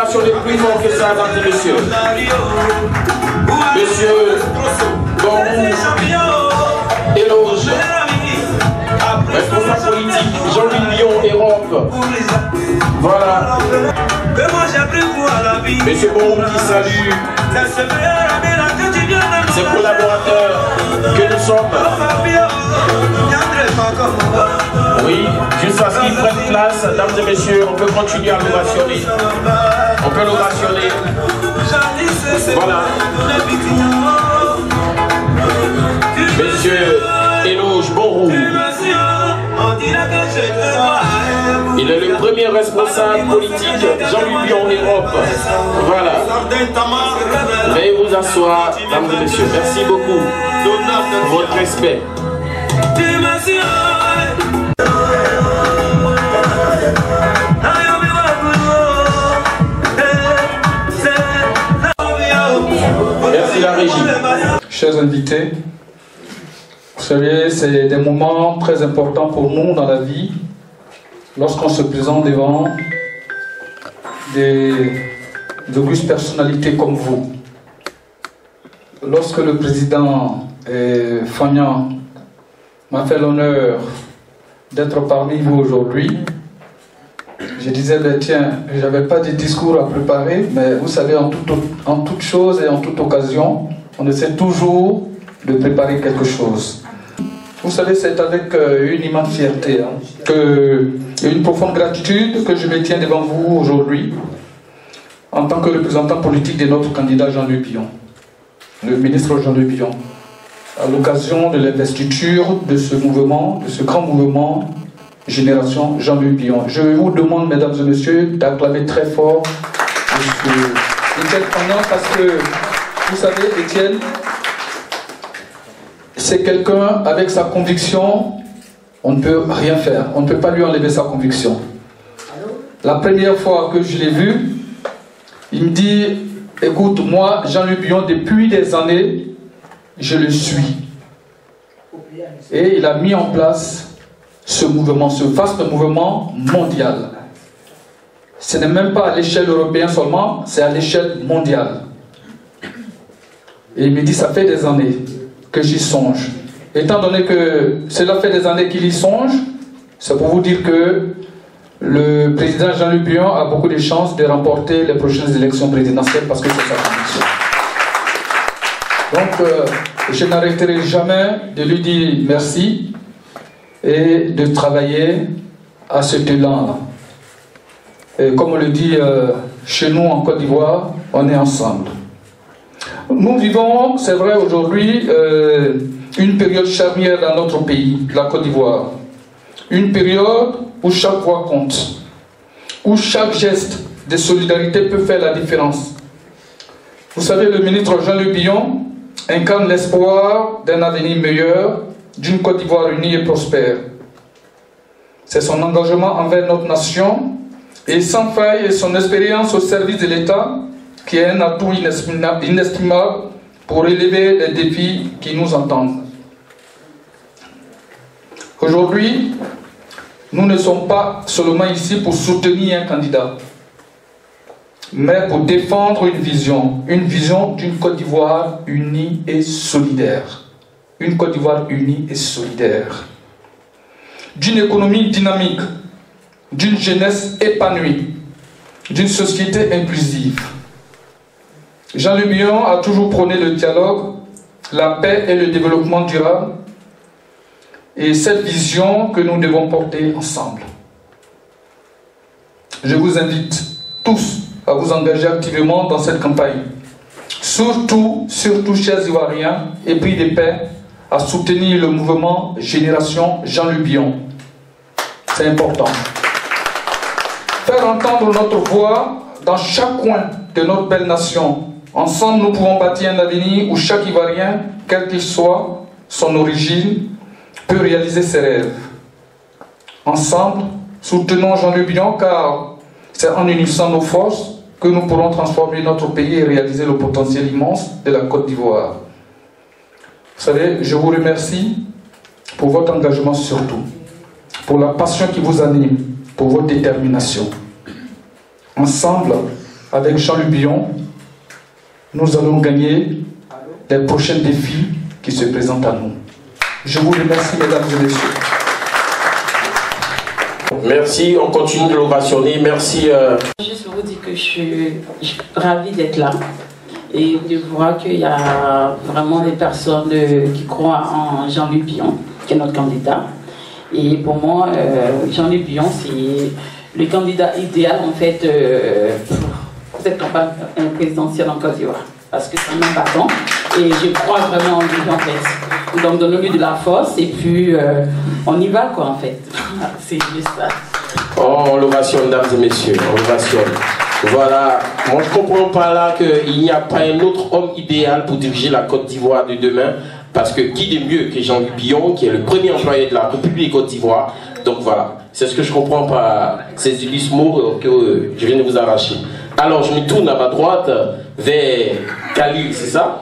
acclamation les plus fortes que ça, mesdames et messieurs. Monsieur Borou Éloge, responsable politique, Jean-Louis Lyon, Europe. Voilà. Monsieur Borou qui salue ses collaborateurs que nous sommes. Oui, juste à ce qu'ils prennent place, mesdames et messieurs, on peut continuer à l'ovationner. On peut l'ovationner. Voilà. Monsieur Éloge Borou. Il est le premier responsable politique Jean-Louis Lyon Europe. Voilà. Veuillez vous asseoir, mesdames et messieurs. Merci beaucoup pour votre respect. Merci la régie. Chers invités, vous savez, c'est des moments très importants pour nous dans la vie lorsqu'on se présente devant des augustes personnalités comme vous. Lorsque le président Fagnan m'a fait l'honneur d'être parmi vous aujourd'hui, je disais, ben, tiens, je n'avais pas de discours à préparer, mais vous savez, en toute chose et en toute occasion, on essaie toujours de préparer quelque chose. Vous savez, c'est avec une immense fierté et une profonde gratitude que je me tiens devant vous aujourd'hui en tant que représentant politique de notre candidat Jean-Louis Billon, le ministre Jean-Louis Billon, à l'occasion de l'investiture de ce mouvement, de ce grand mouvement Génération Jean-Louis Billon. Je vous demande, mesdames et messieurs, d'acclamer très fort Étienne Fagnan, parce que, vous savez, Étienne, c'est quelqu'un avec sa conviction, on ne peut rien faire, on ne peut pas lui enlever sa conviction. La première fois que je l'ai vu, il me dit, écoute, moi, Jean-Louis Billon, depuis des années, je le suis. Et il a mis en place ce mouvement, ce vaste mouvement mondial. Ce n'est même pas à l'échelle européenne seulement, c'est à l'échelle mondiale. Et il me dit, ça fait des années que j'y songe. Étant donné que cela fait des années qu'il y songe, c'est pour vous dire que le président Jean-Louis Billon a beaucoup de chances de remporter les prochaines élections présidentielles parce que c'est sa conviction. Donc, je n'arrêterai jamais de lui dire merci et de travailler à cet élan-là. Et comme on le dit chez nous en Côte d'Ivoire, on est ensemble. Nous vivons, c'est vrai aujourd'hui, une période charnière dans notre pays, la Côte d'Ivoire. Une période où chaque voix compte, où chaque geste de solidarité peut faire la différence. Vous savez, le ministre Jean-Louis Billon incarne l'espoir d'un avenir meilleur, d'une Côte d'Ivoire unie et prospère. C'est son engagement envers notre nation et sans faille et son expérience au service de l'État qui est un atout inestimable pour relever les défis qui nous entendent. Aujourd'hui, nous ne sommes pas seulement ici pour soutenir un candidat, mais pour défendre une vision d'une Côte d'Ivoire unie et solidaire. Une Côte d'Ivoire unie et solidaire. D'une économie dynamique, d'une jeunesse épanouie, d'une société inclusive. Jean-Louis Billon a toujours prôné le dialogue, la paix et le développement durable, et cette vision que nous devons porter ensemble. Je vous invite tous à vous engager activement dans cette campagne. Surtout, chers Ivoiriens, épris de paix, à soutenir le mouvement Génération Jean-Louis Billon. C'est important. Faire entendre notre voix dans chaque coin de notre belle nation. Ensemble, nous pouvons bâtir un avenir où chaque Ivoirien, quel qu'il soit, son origine, peut réaliser ses rêves. Ensemble, soutenons Jean-Louis Billon car c'est en unissant nos forces que nous pourrons transformer notre pays et réaliser le potentiel immense de la Côte d'Ivoire. Vous savez, je vous remercie pour votre engagement surtout, pour la passion qui vous anime, pour votre détermination. Ensemble, avec Jean-Luc Billon, nous allons gagner les prochains défis qui se présentent à nous. Je vous remercie, mesdames et messieurs. Merci, on continue de l'ovationner. Merci. Juste vous dire que je suis ravie d'être là et de voir qu'il y a vraiment des personnes qui croient en Jean-Luc Billon, qui est notre candidat. Et pour moi, Jean-Luc Billon, c'est le candidat idéal en fait pour cette campagne présidentielle en Côte d'Ivoire. Parce que c'est un homme battant et je crois vraiment en lui en fait. Donc donnons-lui de la force et puis on y va quoi en fait. C'est juste ça. Oh, on l'ovationne, mesdames et messieurs, on l'ovationne. Voilà, moi je ne comprends pas là qu'il n'y a pas un autre homme idéal pour diriger la Côte d'Ivoire de demain. Parce que qui est mieux que Jean-Luc Billon, qui est le premier employé de la République Côte d'Ivoire. Donc voilà, c'est ce que je comprends par ces illustres mots que je viens de vous arracher. Alors je me tourne à ma droite vers Khalil, c'est ça?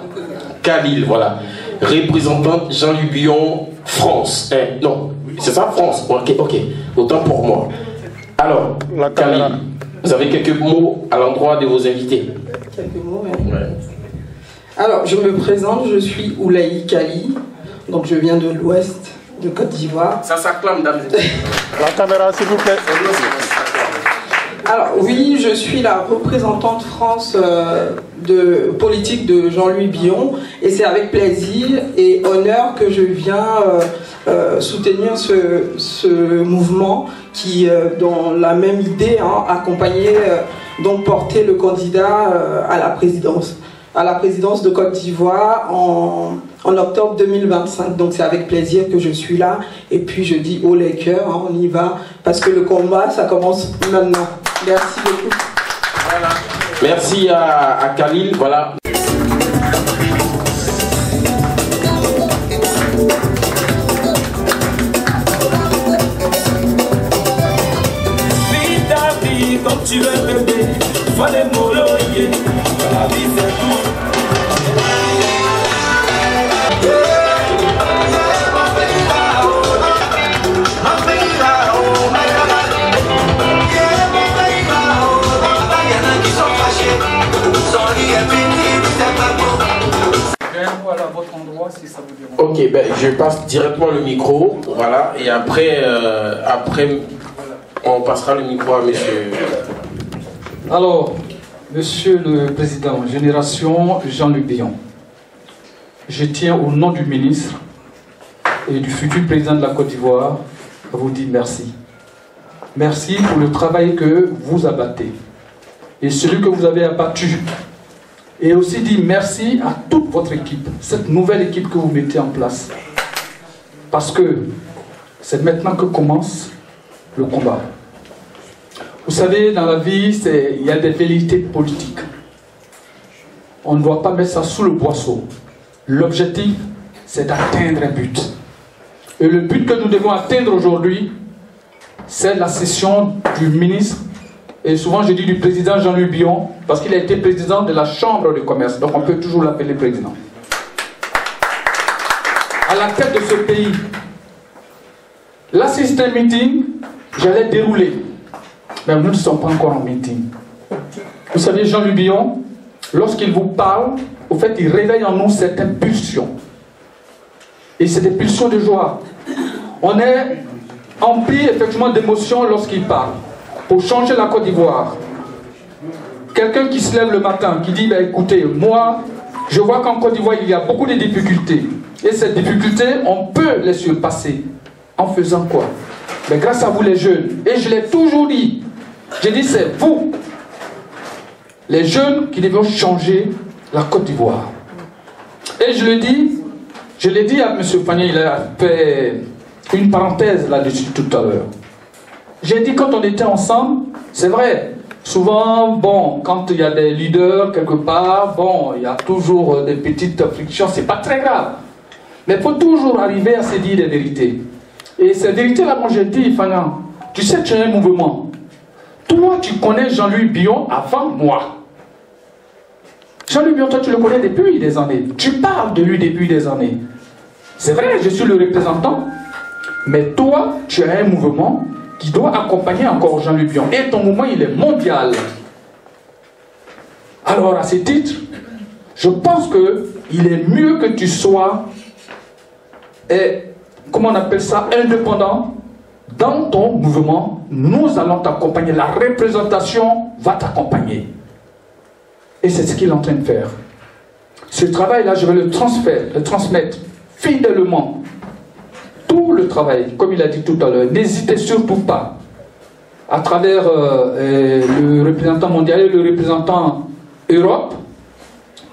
Khalil, voilà. Représentante Jean-Luc Billon, France. Non, c'est ça, France. Ok, ok. Autant pour moi. Alors, Khalil, vous avez quelques mots à l'endroit de vos invités? Quelques mots, oui. Ouais. Alors, je me présente, je suis Oulaï Kali, donc je viens de l'ouest de Côte d'Ivoire. Ça s'acclame, dames et messieurs. La caméra, s'il vous plaît. Alors, oui, je suis la représentante France de politique de Jean-Louis Billon, et c'est avec plaisir et honneur que je viens soutenir ce mouvement qui, dans la même idée, accompagner, donc porter le candidat à la présidence de Côte d'Ivoire en octobre 2025. Donc c'est avec plaisir que je suis là. Et puis je dis haut les cœurs, on y va. Parce que le combat, ça commence maintenant. Merci beaucoup. Voilà. Merci à Khalil. Voilà. Vis ta vie comme tu veux, bébé. Sois les mots, la vie c'est tout. Ok, ben, je passe directement le micro, voilà, et après, on passera le micro à monsieur. Alors, Monsieur le Président, Génération Jean-Luc Billon, je tiens au nom du ministre et du futur président de la Côte d'Ivoire à vous dire merci. Merci pour le travail que vous abattez et celui que vous avez abattu. Et aussi dire merci à toute votre équipe, cette nouvelle équipe que vous mettez en place. Parce que c'est maintenant que commence le combat. Vous savez, dans la vie, il y a des vérités politiques. On ne doit pas mettre ça sous le boisseau. L'objectif, c'est d'atteindre un but. Et le but que nous devons atteindre aujourd'hui, c'est la cession du ministre, et souvent je dis du président Jean-Luc Billon, parce qu'il a été président de la Chambre de commerce, donc on peut toujours l'appeler président. À la tête de ce pays, là c'est un meeting, j'allais dérouler. Mais nous ne sommes pas encore en meeting. Vous savez, Jean-Luc Billon, lorsqu'il vous parle, au fait, il réveille en nous certaines pulsions. Et c'est des pulsions de joie. On est empli effectivement d'émotions lorsqu'il parle. Pour changer la Côte d'Ivoire. Quelqu'un qui se lève le matin, qui dit, ben, écoutez, moi, je vois qu'en Côte d'Ivoire, il y a beaucoup de difficultés. Et ces difficultés, on peut les surpasser. En faisant quoi? Mais grâce à vous les jeunes. Et je l'ai toujours dit. J'ai dit, c'est vous, les jeunes, qui devons changer la Côte d'Ivoire. Et je l'ai dit à M. Fagné, il a fait une parenthèse là-dessus tout à l'heure. J'ai dit, quand on était ensemble, c'est vrai, souvent, bon, quand il y a des leaders quelque part, bon, il y a toujours des petites frictions, c'est pas très grave. Mais il faut toujours arriver à se dire des vérités. Et ces vérités-là, moi j'ai dit, Fagnan, tu sais, tu as un mouvement. Toi, tu connais Jean-Luc Billon avant moi. Jean-Luc Billon, toi, tu le connais depuis des années. Tu parles de lui depuis des années. C'est vrai, je suis le représentant. Mais toi, tu as un mouvement qui doit accompagner encore Jean-Luc Billon. Et ton mouvement, il est mondial. Alors à ce titre, je pense qu'il est mieux que tu sois, comment on appelle ça, indépendant dans ton mouvement. Nous allons t'accompagner, la représentation va t'accompagner. Et c'est ce qu'il est en train de faire. Ce travail-là, je vais le transmettre fidèlement. Tout le travail, comme il a dit tout à l'heure, n'hésitez surtout pas. À travers le représentant mondial et le représentant Europe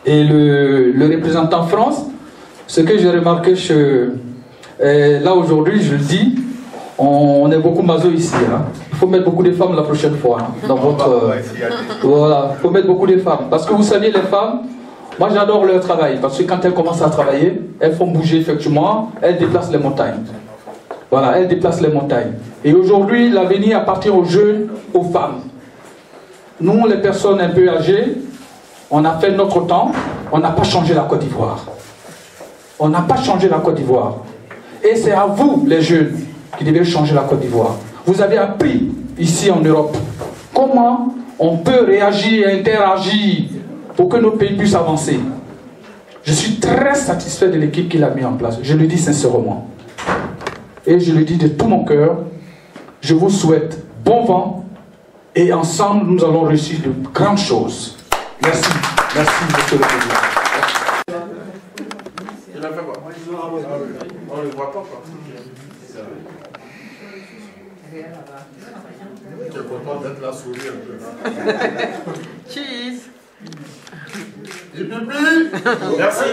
et le représentant France, ce que j'ai remarqué là aujourd'hui, je le dis, on est beaucoup maso ici. Hein. Il faut mettre beaucoup de femmes la prochaine fois. Hein, dans votre, voilà, il faut mettre beaucoup de femmes. Parce que vous savez, les femmes, moi j'adore leur travail. Parce que quand elles commencent à travailler, elles font bouger effectivement, elles déplacent les montagnes. Voilà, elles déplacent les montagnes. Et aujourd'hui, l'avenir appartient aux jeunes, aux femmes. Nous, les personnes un peu âgées, on a fait notre temps, on n'a pas changé la Côte d'Ivoire. On n'a pas changé la Côte d'Ivoire. Et c'est à vous, les jeunes, qui devez changer la Côte d'Ivoire. Vous avez appris ici en Europe comment on peut réagir et interagir pour que nos pays puissent avancer. Je suis très satisfait de l'équipe qu'il a mis en place. Je le dis sincèrement. Et je le dis de tout mon cœur. Je vous souhaite bon vent et ensemble nous allons réussir de grandes choses. Merci. Merci, monsieur le président. Il a fait quoi? On ne le voit pas, quoi. Tu es content d'être là, sourire un peu. Cheese. Merci.